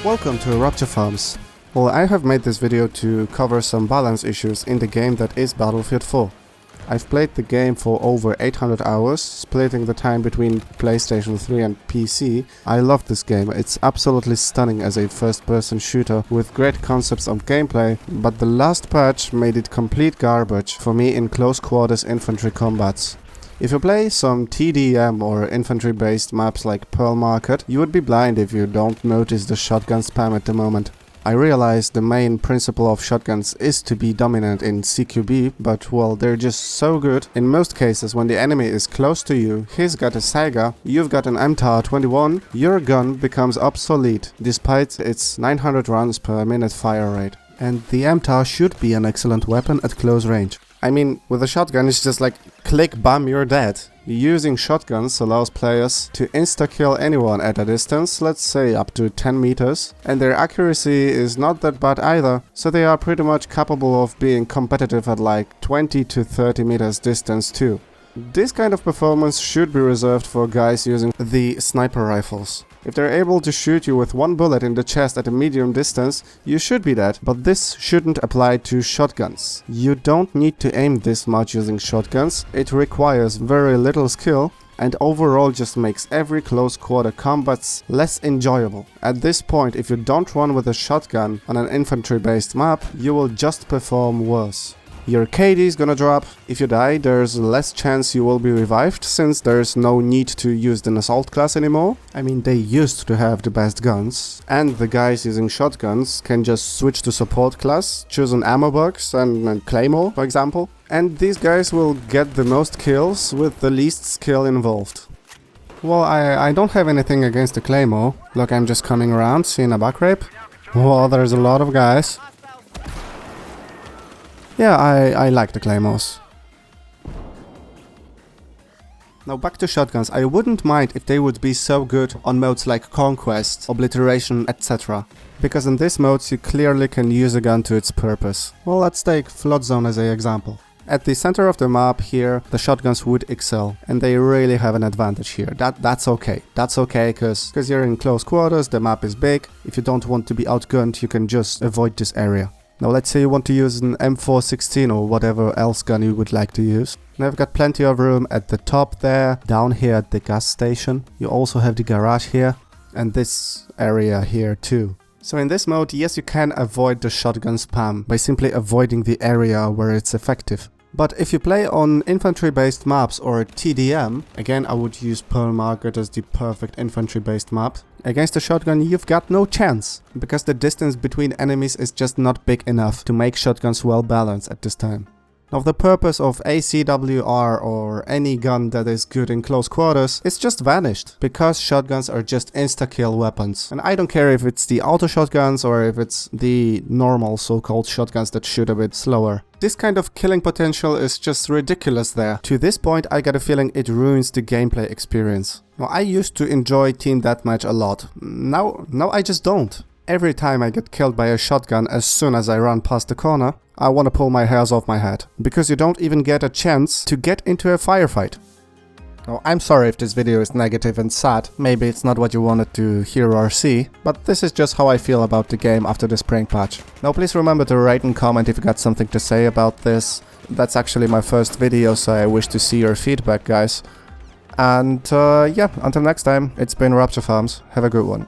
Welcome to Rapture Farms. Well, I have made this video to cover some balance issues in the game that is Battlefield 4. I've played the game for over 800 hours, splitting the time between PlayStation 3 and PC. I love this game, it's absolutely stunning as a first-person shooter with great concepts of gameplay, but the last patch made it complete garbage for me in close quarters infantry combats. If you play some TDM or infantry-based maps like Pearl Market, you would be blind if you don't notice the shotgun spam at the moment. I realize the main principle of shotguns is to be dominant in CQB, but well, they're just so good. In most cases, when the enemy is close to you, he's got a Saiga, you've got an MTAR-21, your gun becomes obsolete, despite its 900 rounds per minute fire rate. And the MTAR should be an excellent weapon at close range. I mean, with a shotgun it's just like click, bam, you're dead. Using shotguns allows players to insta-kill anyone at a distance, let's say up to 10 meters, and their accuracy is not that bad either, so they are pretty much capable of being competitive at like 20 to 30 meters distance too. This kind of performance should be reserved for guys using the sniper rifles. If they're able to shoot you with one bullet in the chest at a medium distance, you should be dead, but this shouldn't apply to shotguns. You don't need to aim this much using shotguns, it requires very little skill, and overall just makes every close quarter combats less enjoyable. At this point, if you don't run with a shotgun on an infantry based map, you will just perform worse. Your KD is gonna drop. If you die, there's less chance you will be revived, since there's no need to use an assault class anymore. I mean, they used to have the best guns, and the guys using shotguns can just switch to support class, choose an ammo box and claymore, for example. And these guys will get the most kills with the least skill involved. Well, I don't have anything against the claymore. Look, I'm just coming around, seeing a back rape. Well, there's a lot of guys. Yeah, I like the claymores. Now back to shotguns. I wouldn't mind if they would be so good on modes like Conquest, Obliteration, etc. Because in these modes you clearly can use a gun to its purpose. Well, let's take Flood Zone as an example. At the center of the map here, the shotguns would excel, and they really have an advantage here. That's okay. That's okay, because you're in close quarters, the map is big. If you don't want to be outgunned, you can just avoid this area. Now let's say you want to use an M416 or whatever else gun you would like to use. Now I've got plenty of room at the top there, down here at the gas station. You also have the garage here, and this area here too. So in this mode, yes, you can avoid the shotgun spam by simply avoiding the area where it's effective. But if you play on infantry-based maps or TDM, again I would use Pearl Market as the perfect infantry-based map. Against a shotgun you've got no chance, because the distance between enemies is just not big enough to make shotguns well balanced at this time. Now the purpose of ACWR or any gun that is good in close quarters is just vanished, because shotguns are just insta-kill weapons. And I don't care if it's the auto shotguns or if it's the normal so-called shotguns that shoot a bit slower. This kind of killing potential is just ridiculous there. To this point I get a feeling it ruins the gameplay experience. Now I used to enjoy Team Deathmatch a lot, now I just don't. Every time I get killed by a shotgun as soon as I run past the corner, I want to pull my hairs off my head, because you don't even get a chance to get into a firefight. Now, I'm sorry if this video is negative and sad, maybe it's not what you wanted to hear or see, but this is just how I feel about the game after the spring patch. Now please remember to rate and comment if you got something to say about this. That's actually my first video, so I wish to see your feedback, guys. And yeah, until next time, it's been Rapture Farms, have a good one.